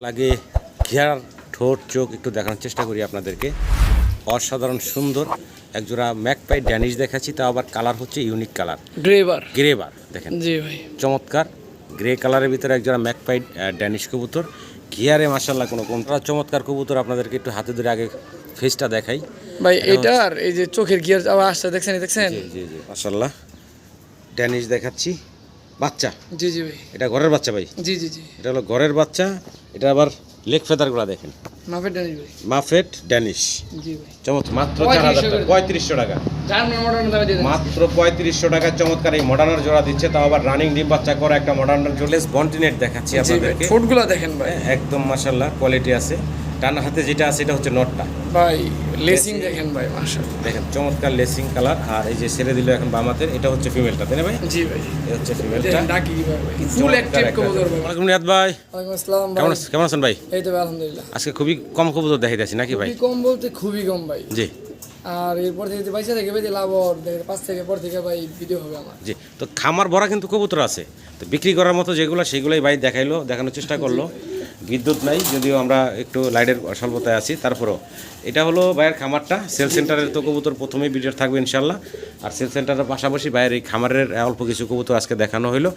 লাগে ঘেরার ঠোঁট চোখ একটু দেখানোর চেষ্টা করি আপনাদেরকে। অসাধারণ সুন্দর একজোড়া ম্যাকপাই ড্যানিশ দেখাচ্ছি, তা আবার কালার হচ্ছে ইউনিক কালার, গ্রেবার দেখেন। জি ভাই, চমৎকার গ্রে কালারের ভিতরে একজোড়া ম্যাকপাই ড্যানিশ কবুতর। ঘিয়ারে মাশাআল্লাহ কোনো কোনটা চমৎকার কবুতর। আপনাদেরকে একটু হাতে ধরে আগে ফেসটা দেখাই ভাই। এটার এই যে চোখের গিয়ার আবার আসছে, দেখছেন? জি জি জি মাশাআল্লাহ ড্যানিশ দেখাচ্ছি। বাচ্চা, জি জি ভাই, এটা ঘরের বাচ্চা ভাই। জি জি জি, এটা হলো ঘরের বাচ্চা। এটা আবার লেগ ফেদারগুলো দেখেন, মাফের ড্যানিশ ভাই, মাফেট ড্যানিশ। জি ভাই, চমৎকার, মাত্র 4000 টাকা, 3500 টাকা, জার্মান মডার্ন দামে দিয়ে দেন মাত্র 3500 টাকা। চমৎকার এই মডার্নার জোড়া দিচ্ছে, তাও আবার রানিং ডিম বাচ্চা করা একটা মডার্নার জোলেস বন্টিনেট দেখাচ্ছি জি ভাই। আপনাদেরকে। ফুটগুলো দেখেন ভাই, একদম মাশাআল্লাহ কোয়ালিটি আছে। ডান হাতে যেটা আছে এটা হচ্ছে নটটা ভাই। লেসিং দেখেন ভাই, মাশাআল্লাহ দেখেন, চমৎকার লেসিং কালার। আর এই যে ছেড়ে দিল এখন বাম হাতের, এটা হচ্ছে ফিমেলটা, তাই না ভাই? জি ভাই, এটা হচ্ছে ফিমেলটা। দেখেন ডাকি কি ভাই, ফুল অ্যাক্টিভ কবুতর ভাই। ওয়ালাইকুম নিয়াত ভাই, ওয়ালাইকুম আসসালাম ভাই, কেমন আছেন ভাই? এই তো ভাই আলহামদুলিল্লাহ। আজকে খুবই কম কবুতর দেখাই যাচ্ছি নাকি ভাই? খুবই কম বলতে খুবই কম ভাই। জি আর এরপর থেকে যে পয়সা থেকে ভাই লাভ ওর 5 থেকে পর থেকে ভাই ভিডিও হবে আমার। জি, তো খামার ভরা কিন্তু কবুতর আছে, তো বিক্রি করার মতো যেগুলো সেগুলোই ভাই দেখাইলো, দেখানোর চেষ্টা করলো। বিদ্যুৎ নাই, যদিও আমরা একটু লাইটের স্বল্পতায় আছি, তারপরেও এটা হলো ভাইয়ের খামারটা। সেল সেন্টারের তো কবুতর প্রথমেই ভিডিও থাকবে ইনশাল্লাহ। আর সেল সেন্টারের পাশাপাশি ভাইয়ের এই খামারের অল্প কিছু কবুতর আজকে দেখানো হলো।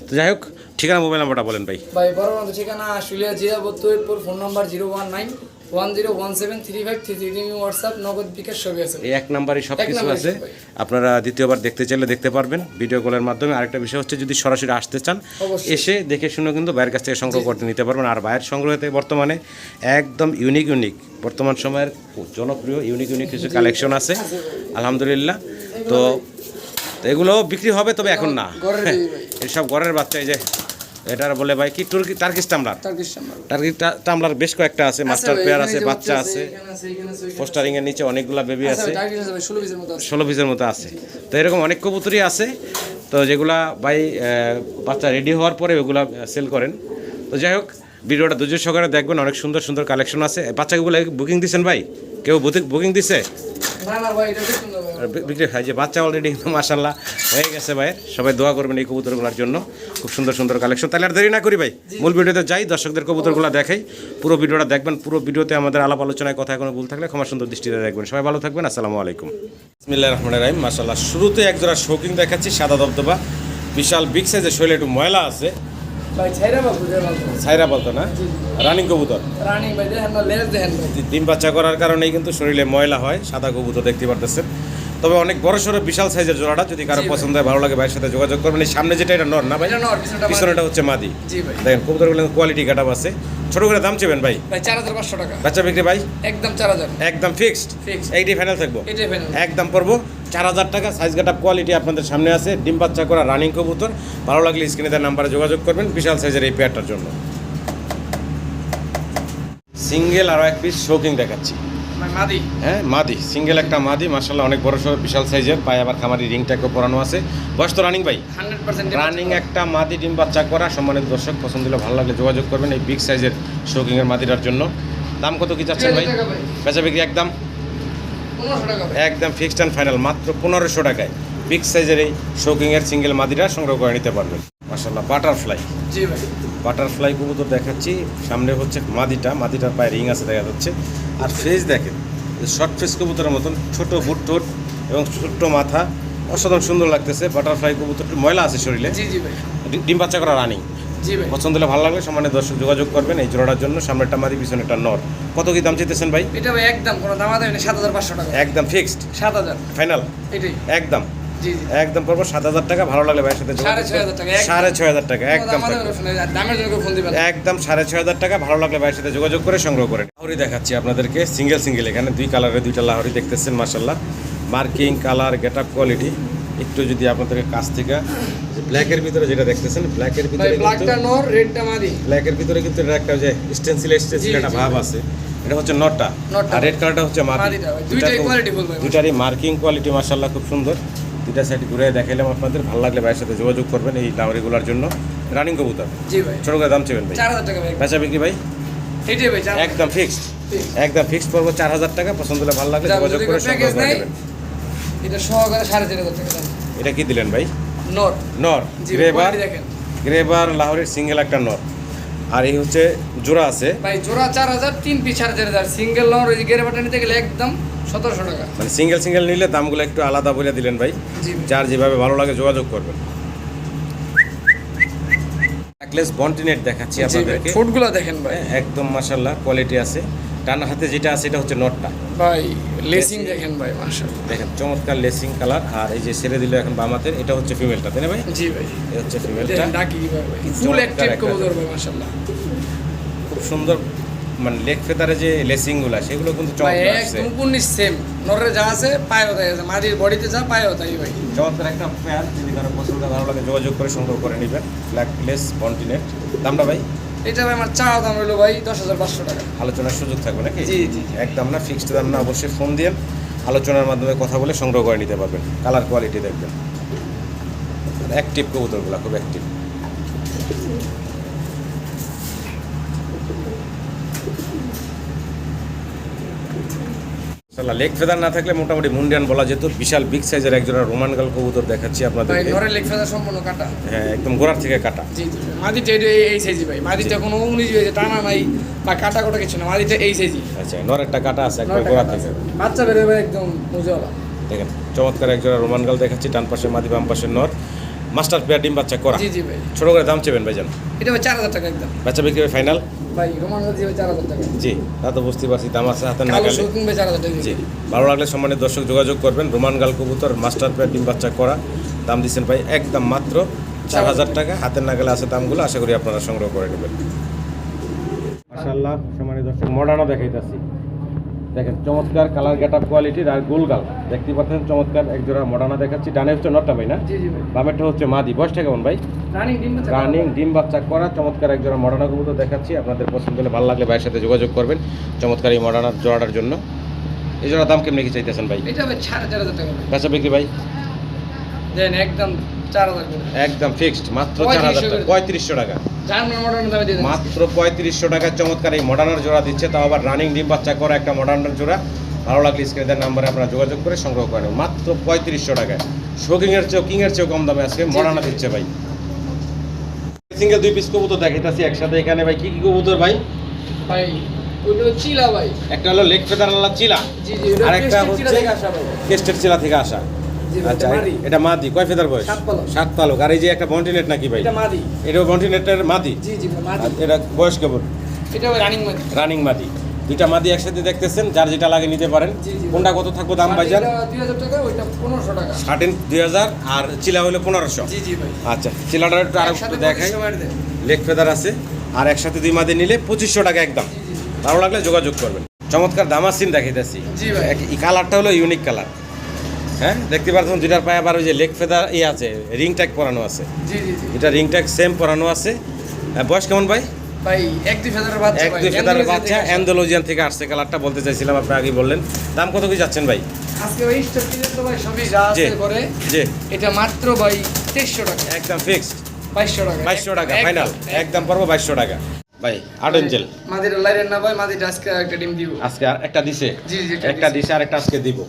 তো যাই হোক, ঠিকানা মোবাইল নাম্বারটা বলেন ভাই। ভাই বড় ঠিকানা আশুলিয়া জেলা বত্তরপুর, ফোন নাম্বার 01910173533, হোয়াটসঅ্যাপ, নগদ বিকাশ সবই আছে। এই এক নাম্বারই সব কিছু আছে। আপনারা দ্বিতীয়বার দেখতে চাইলে দেখতে পারবেন ভিডিও কলের মাধ্যমে। আরেকটা বিষয় হচ্ছে, যদি সরাসরি আসতে চান এসে দেখে শুনে কিন্তু ভাইয়ের কাছ থেকে সংগ্রহ করতে নিতে পারবেন। আর ভাইয়ের সংগ্রহতে বর্তমানে একদম ইউনিক বর্তমান সময়ের জনপ্রিয় ইউনিক কিছু কালেকশন আছে আলহামদুলিল্লাহ। তো এগুলো বিক্রি হবে, তবে এখন না। এইসব ঘরের বাচ্চা, এই যে এটার বলে ভাই কি টার্কিশ টামলার বেশ কয়েকটা আছে, মাস্টার পেয়ার আছে, বাচ্চা আছে, পোস্টারিং এর নিচে অনেকগুলা বেবি আছে, 16 পিসের মতো আছে। তো এরকম অনেক কবুতরই আছে, তো যেগুলা ভাই বাচ্চা রেডি হওয়ার পরে ওগুলা সেল করেন। তো যাই হোক, ভিডিওটা ধৈর্য সহকারে দেখবেন, অনেক সুন্দর সুন্দর কালেকশন আছে। বাচ্চাগুলো বুকিং দিচ্ছেন ভাই? কেউ বুকিং দিছে? বিক্রি হয় যে বাচ্চা অলরেডি কিন্তু মাশাআল্লাহ হয়ে গেছে ভাই। সবাই দোয়া করবেন এই কবুতরগুলোর জন্য, খুব সুন্দর সুন্দর কালেকশন। তাহলে আর দেরি না করি ভাই, মূল ভিডিওতে যাই, দর্শকদের কবুতরগুলো দেখাই। পুরো ভিডিওটা দেখবেন, পুরো ভিডিওতে আমাদের আলাপ আলোচনায় কথা কোনো ভুল থাকলে ক্ষমা সুন্দর দৃষ্টিতে দেখবেন। সবাই ভালো থাকবেন, আসসালামু আলাইকুম। বিসমিল্লাহির রহমানির রহিম। মাশাআল্লাহ, শুরুতে একজোড়া শৌকিং দেখাচ্ছি, সাদা দবদবা, বিশাল বিগ সাইজের, শরীরে একটু ময়লা আছে ভাই। ছাইরা বলতো না, রানিং কবুতর। রানিং ভাই, দেখেন না লেজ দেখেন ভাই। ডিম বাচ্চা করার কারণেই কিন্তু শরীরে ময়লা হয়, সাদা কবুতর দেখতে পারতেছেন। তবে অনেক বড় সড়ো বিশাল সাইজের জোড়াটা, যদি কারো পছন্দ হয় ভালো লাগে ভাইয়ের সাথে যোগাযোগ করবেন। এই সামনে যেটা, এটা নর না ভাই? পিছনেটা হচ্ছে মাদি। দেখেন কবুতরগুলো কোয়ালিটি কাটাপ আছে। ছোট করে দাম চেবেন ভাই? 4500 টাকা বাচ্চা বিক্রি ভাই একদম 4000, একদম ফিক্সড। এইটাই ফাইনাল থাকবো, এটাই ফাইনাল একদম পড়বো 4000 টাকা। সাইজ কাটাপ কোয়ালিটি আপনাদের সামনে আছে, ডিম বাচ্চা করা রানিং কবুতর। ভালো লাগলে স্ক্রিনে দেওয়া নাম্বারে যোগাযোগ করবেন বিশাল সাইজের এই পেয়ারটার জন্য। সিঙ্গেল আরও এক পিস শৌকিং দেখাচ্ছি। মাদি, হ্যাঁ মাদি, সিঙ্গেল একটা মাদি মাশাআল্লাহ, অনেক বড় সড়ো বিশাল সাইজের, পায়ে আবার খামারি রিংটাকে পরানো আছে। বয়স তো রানিং ভাই? 100% রানিং একটা মাদি, ডিম বাচ্চা করা। সম্মানিত দর্শক, পছন্দ হলে ভালো লাগলে যোগাযোগ করবেন এই বিগ সাইজের শৌকিংয়ের মাদিটার জন্য। দাম কত কি চাচ্ছেন ভাই? বেচা বিক্রি একদম 1500 টাকা ভাই, একদম ফিক্সড অ্যান্ড ফাইনাল, মাত্র 1500 টাকায় বিগ সাইজের এই শৌকিংয়ের সিঙ্গেল মাদিটা সংগ্রহ করে নিতে পারবেন মাশাআল্লাহ। বাটারফ্লাই, জি ভাই, বাটারফ্লাই কবুতর দেখাচ্ছি। সামনে হচ্ছে মাদিটার পায়ে রিং আছে দেখা যাচ্ছে। আর ফেস দেখেন, শর্ট ফেস কবুতরের মতন, ছোট বুট ঠোঁট এবং ছোট্ট মাথা, অসাধারণ সুন্দর লাগতেছে। বাটারফ্লাই কবুতর, ময়লা আছে শরীরে, জি জি ভাই, ডিম বাচ্চা করা রানিং। জি ভাই, পছন্দ হলে ভালো লাগলে সম্মানিত দর্শক যোগাযোগ করবেন এই জোড়াটার জন্য। সামনেরটা মাদি, পিছনেরটা নর। কত কি দাম চাইতেছেন ভাই? এটা ভাই একদম কোনো দাম আছে না, 7500 টাকা একদম ফিক্সড 7000 ফাইনাল, এটাই একদম জি জি, একদম পড়বো 7000 টাকা। ভালো লাগলে ভাইয়ের সাথে যোগাযোগ 6500 টাকা, 6500 টাকা একদম দামের জন্য ফোন দিবেন, একদম 6500 টাকা। ভালো লাগলে ভাইয়ের সাথে যোগাযোগ করে সংগ্রহ করেন। লাহোরি দেখাচ্ছি আপনাদেরকে, সিঙ্গেল। এখানে দুই কালারের দুইটা লাহোরি দেখতেছেন মাশাআল্লাহ। Marking, colour, get up, quality একটু যদি আপনাদেরকে কাছ থেকে, ব্ল্যাকের ভিতরে যেটা দেখতেছেন, ব্ল্যাকের ভিতরে ব্ল্যাকটা নর, রেডটা মাদি। ব্ল্যাকের ভিতরে কিন্তু এটা একটা যে স্টেনসিল একটা ভাব আছে, এটা হচ্ছে নটটা, আর রেড কালারটা হচ্ছে মাদিটা। দুইটাই কোয়ালিটি ফুল ভাই, দুইটারই মার্কিং কোয়ালিটি মাশাআল্লাহ খুব সুন্দর। দুইটা সাইড ঘুরে দেখাইলাম আপনাদের, ভালো লাগলে ভাইয়ের সাথে যোগাযোগ করবেন এই লাহোরিগুলোর জন্য। রানিং কবুতর, জি ভাই, ছোট করে দাম চেবেন ভাই? 4000 টাকা ভাই, বেচা বিক্রি ভাই এইটাই ভাই, একদম ফিক্সড, একদম ফিক্সড পড়বো 4000 টাকা। পছন্দ হলে ভালো লাগলে যোগাযোগ করে সংগ্রহ করে নেবেন। এটা সহকারে 4500 টাকা দাম। এটা কি দিলেন ভাই? নর, নর, জি গ্রেবার, দেখেন, গ্রেবার লাহোরির সিঙ্গেল একটা নর। আর এই হচ্ছে জোড়া আছে, ভাই জোড়া 4000, 3 পিস 4500, সিঙ্গেল লং ওই গেরে বাটা নিতে গেলে একদম 1700 টাকা। মানে সিঙ্গেল সিঙ্গেল নিলে দামগুলো একটু আলাদা বলে দিলেন ভাই। জি যার যেভাবে ভালো লাগে যোগাযোগ করবেন। নেকলেস বন্টিনেট দেখাচ্ছি আপনাদেরকে, ফুটগুলো দেখেন ভাই, একদম মাশাআল্লাহ কোয়ালিটি আছে। ডান হাতে যেটা আছে এটা হচ্ছে নটটা ভাই, লেসিং দেখেন ভাই মাশাআল্লাহ, দেখেন চমৎকার লেসিং কালার। আর এই যে ছেড়ে দিল এখন বাম হাতের, এটা হচ্ছে ফিমেলটা, তাই না ভাই? জি ভাই, এটা হচ্ছে ফিমেলটা, দেখেন ডাকি কিভাবে ভাই, ফুল অ্যাক্টিভ কবুতর ভাই মাশাআল্লাহ, খুব সুন্দর। মানে লেগ ফেদারে যে লেসিং গুলা সেগুলো কিন্তু ভাই চমৎকার আছে, একদম 19 সেম। নরের যা আছে পায়ও তাই আছে, মাটির বডিতে যা পায়ও তাই ভাই। চমৎকার একটা পেয়ার, যদি কারো পছন্দ ভালো লাগে যোগাযোগ করে সংগ্রহ করে নেবেন। ব্ল্যাকলেস বন্টিনেট, দামটা ভাই? এটা ভাই আমার চাওয়া দাম হলো ভাই 10500 টাকা। আলোচনার সুযোগ থাকবে নাকি? জি জি, একদম না, ফিক্সড দাম না, অবশ্যই ফোন দিয়ে আলোচনার মাধ্যমে কথা বলে সংগ্রহ করে নিতে পারবেন। কালার কোয়ালিটি দেখবেন, অ্যাক্টিভ কবুতরগুলো খুব অ্যাক্টিভ। লেগ ফেদার না থাকলে মোটামুটি মুন্ডিয়ান বলা যেত। বিশাল বিগ সাইজের একজোড়া রোমান গাল কবুতর দেখাচ্ছি ভাই আপনাদেরকে। নরের লেগ ফেদার সম্পূর্ণ কাটা। হ্যাঁ, একদম গোড়ার থেকে কাটা। জি জি, মাদিটা এই সাইজি ভাই, মাদিটা কোনো 19 হয়েছে টানা নাই বা কাটা কোটা কিছু না, মাদিটা এই সাইজি। আচ্ছা, নরেরটা কাটা আছে একবার গোড়া থেকে। বাচ্চা বের হবে একদম মজাওয়ালা। দেখেন চমৎকার একজোড়া রোমান গাল দেখাচ্ছি, ডান পাশে মাদি বাম পাশে নর, মাস্টার পেয়ার ডিম বাচ্চা করা। জি জি ভাই, ছোট করে দাম চেবেন ভাইজান? এটা ভাই 4000 টাকা একদম। বাচ্চা বিক্রি ফাইনাল? ভাই রোমান গাল দিয়ে 4000 টাকা। জি, তা তো বুঝতে পারছি, দাম আছে হাতের কালো নাগালে। শৌখিন ভাই 4000 টাকা। জি, ভালো লাগলে সম্মানিত দর্শক যোগাযোগ করবেন। রোমান গাল কবুতর মাস্টার পেয়ার ডিম বাচ্চা করা, দাম দিচ্ছেন ভাই একদম মাত্র 4000 টাকা। হাতের নাগালে আছে দামগুলো, আশা করি আপনারা সংগ্রহ করে নেবেন। মাশাআল্লাহ, সম্মানিত দর্শক মডার্না দেখাইতাছি, দেখেন চমৎকার কালার গেটআপ কোয়ালিটির আর গোলগাল দেখতে পাচ্ছেন। চমৎকার একজোড়া মডার্না দেখাচ্ছি। ডানে হচ্ছে নটটা ভাই না? জি জি ভাই, বামেরটা হচ্ছে মাদি। বয়সটা কেমন ভাই? রানিং ডিম বাচ্চা। রানিং ডিম বাচ্চা করা চমৎকার একজোড়া মডার্না কবুতর দেখাচ্ছি। আপনাদের পছন্দ হলে ভালো লাগলে ভাইয়ের সাথে যোগাযোগ করবেন চমৎকার এই মডার্নার জোড়াটার জন্য। এই জোড়ার দাম কেমনি কি চাইতেছেন ভাই? এটা ভাই 4500 টাকা ভাই। বেচা বিক্রি ভাই? দেন একদম 4000 টাকা। একদম ফিক্সড মাত্র 4000 টাকা, 3500 টাকা, জার্মান মডার্ন দামে দিয়ে দেন মাত্র 3500 টাকায় চমৎকার এই মডার্নার জোড়া দিচ্ছে, তাও আবার রানিং ডিম বাচ্চা করা একটা মডার্নার জোড়া। ভালো লাগলে স্ক্রিনের নাম্বারে আপনারা যোগাযোগ করে সংগ্রহ করেন মাত্র 3500 টাকায়। শোকিংয়ের চেয়েও কম দামে আজকে মডার্না দিচ্ছে ভাই। সিঙ্গেল 2 পিস কবুতর দেখাইতাছি একসাথে এখানে ভাই। কি কি কবুতর ভাই? ভাই ওইটা চিলা ভাই। একটা হলো লেগ ফেদার আলা চিলা, জি জি, আর একটা চিলা হচ্ছে থেকে আসা ভাই। কেস্টের চিলা থেকে আসা। জি ভাই, আচ্ছা, এটা মাদি। এটা মাদি। কয় ফেদার বয়স? 7 পালক। 7 পালক। আর এই যে একটা বন্টিনেট নাকি ভাই? এটা মাদি। এটাও বন্টিনেটের মাদি? জি জি ভাই, মাদি। আর এটা বয়স কেমন? এটা ভাই রানিং মাদি। রানিং মাদি। দুইটা মাদি একসাথে দেখতেছেন, যার যেটা লাগে নিতে পারেন। জি, জি। কোনটা কত থাকবে দাম ভাইজান? মাদিটা 2000 টাকা, ওইটা 1500 টাকা। শার্টেন 2000 আর চিলা হলো 1500। জি জি ভাই, আচ্ছা, চিলাটা একটু আরো একসাথে দেখাই। 2500 মার দেন। লেগ ফেদার আছে, আর একসাথে 2 মাদি নিলে 2500 টাকা একদম। জি জি ভালো লাগলে যোগাযোগ করবেন। চমৎকার দামাসিন দেখাইতেছি। জি ভাই। এই কালারটা হলো ইউনিক কালার। হ্যাঁ, দেখতে পাচ্ছেন দুটার পায়ে আবার ওই যে লেগ ফেদার আছে, রিং ট্যাগ পরানো আছে। জি জি জি এটা রিং ট্যাগ সেম পরানো আছে। বয়স কেমন ভাই? ভাই 1-2 ফেদারের বাচ্চা ভাই। 1-2 ফেদারের বাচ্চা, অ্যান্ডালুজিয়ান থেকে আসছে। কালারটা বলতে চাইছিলাম, আপনি আগেই বললেন। দাম কত কি যাচ্ছেন ভাই? আজকে ভাই স্টক কিনে তো ভাই সবই যা আছে জি। করে। জি, এটা মাত্র ভাই 2300 টাকা। একদম ফিক্সড 2200 টাকা। 2200 টাকা ফাইনাল, একদম পড়বো 2200 টাকা ভাই। আট এঞ্জেল মাদিটা লাইরেন না ভাই, মাদিটা আজকে একটা ডিম দিব। আজকে আর একটা দিছে? জি জি, একটা দিছে আর একটা আজকে দিব।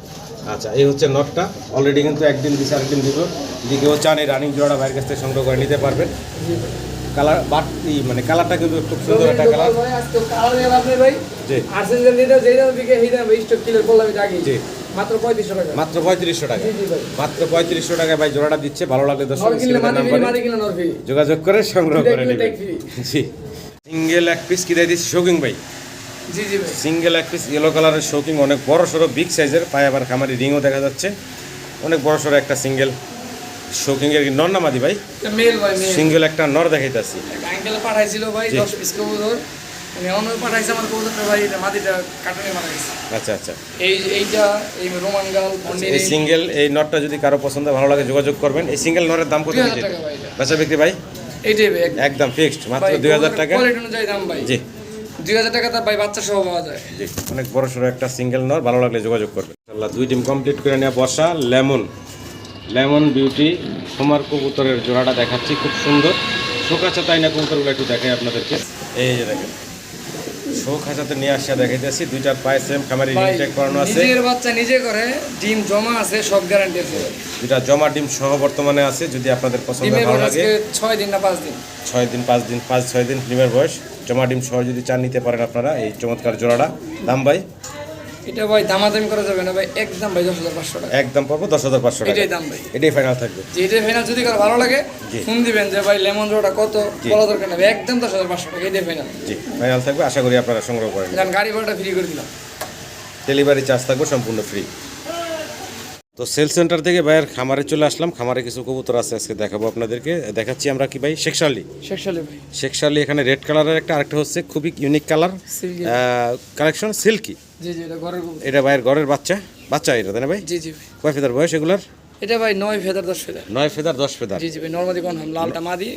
আচ্ছা, এই হচ্ছে নটটা। অলরেডি কিন্তু একদিন দিছে, আরেকদিন দিব। দিকেও চান এই রানিং জোড়াটা ভাইয়ের কাছ থেকে সংগ্রহ করে নিতে পারবেন। জি ভাই। কালার মানে কালারটা কিন্তু খুব সুন্দর একটা কালার। ভাই আজকে কালার নিয়ে আপনি ভাই জি, আর্সেনাল যেটা যেটা দিকে হেইদা ভাই স্টক কিলার বললাম আমি আগে। জি, মাত্র 3500 টাকা। মাত্র 3500 টাকা। জি জি ভাই। মাত্র 3500 টাকায় ভাই জোড়াটা দিচ্ছে। ভালো লাগলে দর্শক নর কিনলে মাদি ফ্রি, নাম্বারে মাদি কিনলে নর ফ্রি। যোগাযোগ করে সংগ্রহ দুইটা করে কিনলে নেবেন। Tag free. জি, সিঙ্গেল এক পিস কি দিয়ে দিচ্ছি শোকিং ভাই। জি জি ভাই। সিঙ্গেল এক পিস ইয়েলো কালারের শোকিং, অনেক বড় সড়ো বিগ সাইজের, পায়ে আবার খামারি রিংও দেখা যাচ্ছে। অনেক বড় সড়ো একটা সিঙ্গেল শোকিং এর নর না মাদি ভাই? এটা মেল ভাই, মেল। সিঙ্গেল একটা নর দেখাইতাছি। আঙ্কেলে পাঠাইছিল ভাই জি। 10 পিস কবুতর। মানে অন্য পাঠাইছে আমার কবুতরটা ভাই, এটা মাদিটা কাটনে মারা গেছে। আচ্ছা আচ্ছা, এইটা এই রোমান গাল বন্ডিনি এই সিঙ্গেল এই নটটা যদি কারো পছন্দ ভালো লাগে যোগাযোগ করবেন। এই সিঙ্গেল নরের দাম কত 2000 কেজি? টাকা ভাই এটা। বেচা বিক্রি ভাই? এইটাই ভাই একদম ফিক্সড মাত্র ভাই, 2000 টাকা। কোয়ালিটি অনুযায়ী দাম ভাই। জি 2000 টাকা তার ভাই বাচ্চা সহ পাওয়া যায়। জি, অনেক বড় সড়ো একটা সিঙ্গেল নর, ভালো লাগলে যোগাযোগ করবেন। ইনশাআল্লাহ 2 টিম কমপ্লিট করে নেওয়া বসা লেমন বিউটি কুমার কবুতরের জোড়াটা দেখাচ্ছি, খুব সুন্দর। শোকাচা তাই না কবুতরগুলো একটু দেখাই আপনাদেরকে। এই যে দেখেন শোকাচাতে নিয়ে আসা দেখাইতেছি। দুইটার পায়ে সেম খামারি রিং ভাই ট্যাগ করানো আছে। নিজের বাচ্চা নিজে করে, ডিম জমা আছে, সব গ্যারান্টি আছে ভাই। দুইটা জমা ডিম সহ বর্তমানে আছে। যদি আপনাদের পছন্দ ডিমের ভালো বয়স লাগে আজকে 6 দিন না 5 দিন। 5-6 দিন ডিমের বয়স, জমা ডিম সহ যদি চান নিতে পারেন আপনারা এই চমৎকার জোড়াটা। দাম ভাই? এটা ভাই দামাদামি করা যাবে না ভাই, একদম ভাই 10,500 টাকা। একদম পাবো 10,500 টাকা। এটাই দাম ভাই, এটাই ফাইনাল থাকবে। যে এটাই ফাইনাল। যদি কারো ভালো লাগে ফোন দিবেন যে ভাই লেমন জোড়াটা কত, বলা দরকার না ভাই, একদম 10,500 টাকা, এটাই ফাইনাল। জি ফাইনাল থাকবে, আশা করি আপনারা সংগ্রহ করেন। জান গাড়ি ভাড়াটা ফ্রি করে দিলাম, ডেলিভারি চার্জ থাকবে সম্পূর্ণ ফ্রি। তো সেল সেন্টার থেকে ভাইয়ের খামারে চলে আসলাম। খামারে কিছু কবুতর আছে, আজকে দেখাবো আপনাদেরকে। দেখাচ্ছি আমরা কি ভাই, শেখশালি। ভাই শেখশালি এখানে রেড কালারের একটা, আরেকটা হচ্ছে খুবই ইউনিক কালার কালেকশন, সিল্কি। জি জি, এটা ঘরের কবুতর। এটা ভাইয়ের ঘরের বাচ্চা এটা তাই না ভাই? জি জি ভাই। কয় ফেদার বয়স এগুলার? এটা ভাই 9 ফেদার 10 ফেদার। 9 feather 10 feather. জি জি ভাই, নরমাদি কনফার্ম, লালটা মাদি,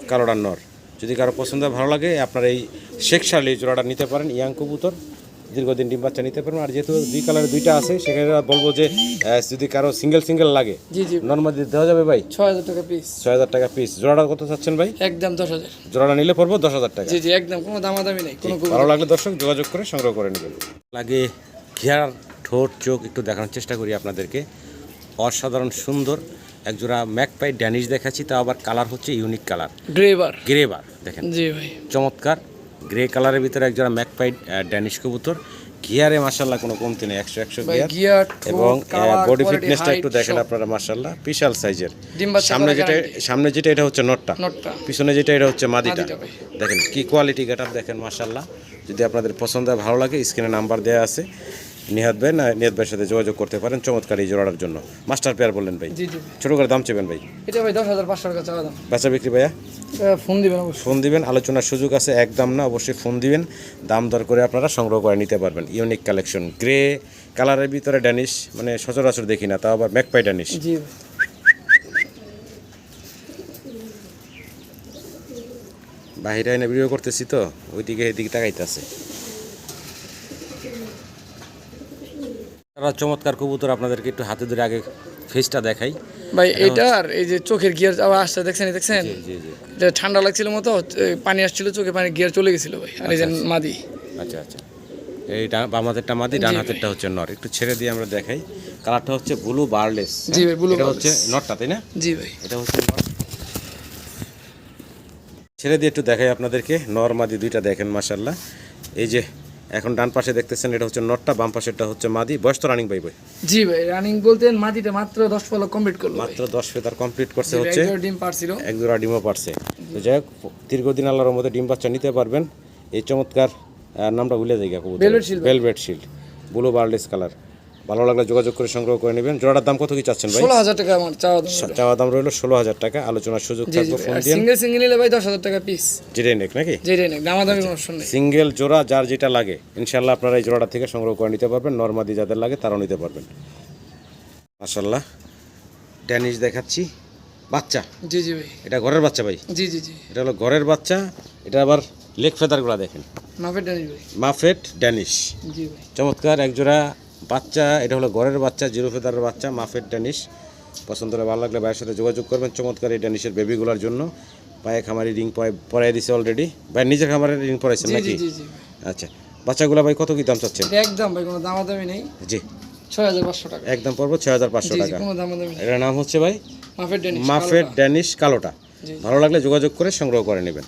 কালোটা নর। যদি কারো পছন্দ ভালো লাগে আপনার এই শেখশালি জোড়াটা নিতে পারেন। ইয়াং কবুতর, দীর্ঘদিন ডিম বাচ্চা নিতে পারবেন। আর যেহেতু দুই কালারের দুইটা আছে, সেখানে বলবো যে যদি কারো সিঙ্গেল লাগে জি জি নর্মালি দেওয়া যাবে ভাই। 6,000 টাকা পিস। 6,000 টাকা পিস। জোড়াটা কত চাচ্ছেন ভাই? একদম 10,000। জোড়াটা নিলে পড়বো 10,000 টাকা। জি জি, একদম কোনো দামাদামি নেই, কোনো ভালো লাগলে দর্শক যোগাযোগ করে সংগ্রহ করে নেবেন। লাগে ঘেয়ার, ঠোঁট, চোখ একটু দেখানোর চেষ্টা করি আপনাদেরকে। অসাধারণ সুন্দর একজোড়া ম্যাকপাই ড্যানিশ দেখাচ্ছি, তা আবার কালার হচ্ছে ইউনিক কালার, গ্রেবার দেখেন। জি ভাই, চমৎকার গ্রে কালারের ভিতরে একজোড়া ম্যাকপাই ড্যানিশ কবুতর। গিয়ারে মাশাআল্লাহ কোনো কমতি নেই, 100 গিয়ার। এবং বডি ফিটনেসটা একটু দেখেন আপনারা, মাশাআল্লাহ বিশাল সাইজের। সামনে যেটা এটা হচ্ছে নটটা, পিছনে যেটা এটা হচ্ছে মাদিটা। দেখেন কি কোয়ালিটি গেটআপ দেখেন, মাশাআল্লাহ। যদি আপনাদের পছন্দ হয়, ভালো লাগে, স্ক্রিনে নাম্বার দেওয়া আছে, নিহাত ভাইয়ের সাথে যোগাযোগ করতে পারেন চমৎকার এই জোড়ার জন্য। মাস্টার পেয়ার বললেন ভাই? জি জি। ছোট করে দাম চেবেন ভাই? এটা ভাই 10,500 টাকা চাওয়া দাম। বেচা বিক্রি ভাইয়া? ফোন দিবেন, আলোচনার সুযোগ আছে, একদম না, অবশ্যই ফোন দিবেন, দাম দর করে আপনারা সংগ্রহ করে নিতে পারবেন। ইউনিক কালেকশন, গ্রে কালারের ভিতরে ড্যানিশ, মানে সচরাচর দেখি না, তাও আবার ম্যাকপাই ড্যানিশ। জি। বাহিরে এনে ভিডিও করতেছি তো, ওইদিকে এদিকে তাকাইতেছে। চমৎকার কবুতর, আপনাদেরকে একটু হাতে ধরে আগে ফেসটা দেখাই ভাই। এটার এই যে চোখের গিয়ার আবার আসছে, দেখছেন? জি জি। এটা ঠান্ডা লাগছিল মতো, পানি আসছিল চোখে, পানি গিয়ার চলে গেছিল ভাই। আর এই যে মাদি। আচ্ছা, এইটা বাম হাতেরটা মাদি, ডান হাতেরটা হচ্ছে নর। একটু ছেড়ে দিয়ে আমরা দেখাই। কালারটা হচ্ছে ব্লু বার্লেস। জি ভাই, ব্লু। এটা হচ্ছে নরটা তাই না? জি ভাই, এটা হচ্ছে নর। ছেড়ে দিয়ে একটু দেখাই আপনাদেরকে, নর মাদি দুইটা দেখেন, মাশাআল্লাহ। এই যে এখন ডান পাশে দেখতেছেন, এটা হচ্ছে নরটা, বাম পাশেরটা হচ্ছে মাদি। বয়স তো রানিং ভাই? জি ভাই, রানিং বলতে মাদিটা মাত্র 10 ফলো কমপ্লিট করলো, মাত্র 10 ফেদার কমপ্লিট করছে। হচ্ছে ডিম পারছিল, এক জোড়া ডিমও পারছে। তো যাই হোক, দীর্ঘদিন আল্লাহর মধ্যে ডিম বাচ্চা নিতে পারবেন। এই চমৎকার নামটা ভুলে যাই, ভেলভেট শিল্ড, ব্লু বার্লেস কালার। ভালো লাগলে যোগাযোগ করে সংগ্রহ করে নেবেন। জোড়াটার দাম কত কি চাচ্ছেন ভাই? 16,000 টাকা আমার চাওয়া দাম রইল 16,000 টাকা। আলোচনার সুযোগ থাকবে, ফোন দিন। সিঙ্গেল নিলে ভাই 10,000 টাকা পিস। যেটাই নেক নাকি? যেটাই নেক, দামাদামি কোনো অপশন নেই। সিঙ্গেল জোড়া যার যেটা লাগে ইনশাআল্লাহ আপনারা এই জোড়াটা থেকে সংগ্রহ করে নিতে পারবেন। নরমাদি যাদের লাগে তারাও নিতে পারবেন। মাশাআল্লাহ, ড্যানিশ দেখাচ্ছি, বাচ্চা। জি জি ভাই, এটা ঘরের বাচ্চা ভাই? জি জি জি, এটা হলো ঘরের বাচ্চা। এটা আবার লেগ ফেদারগুলো দেখেন, মাফেট ড্যানিশ ভাই। মাফেট ড্যানিশ, জি ভাই, চমৎকার একজোড়া বাচ্চা। এটা হলো ঘরের বাচ্চা, জিরো ফেদারের বাচ্চা, মাফেট ড্যানিশ। পছন্দ হলে, ভালো লাগলে ভাইয়ের সাথে যোগাযোগ করবেন চমৎকার এই ড্যানিশের বেবিগুলোর জন্য। পায়ে খামারি রিং পরাই দিছে অলরেডি। ভাই নিজের খামারের রিং পরাইছেন নাকি? জি জি। আচ্ছা, বাচ্চাগুলো ভাই কত কি দাম চাচ্ছেন? একদম ভাই কোনো দামাদামি নেই। জি, 6,500 টাকা। একদম পড়বো 6,500 টাকা। কোনো দামাদামি নেই। এটার নাম হচ্ছে ভাই মাফেট ড্যানিশ কালোটা। ভালো লাগলে যোগাযোগ করে সংগ্রহ করে নেবেন।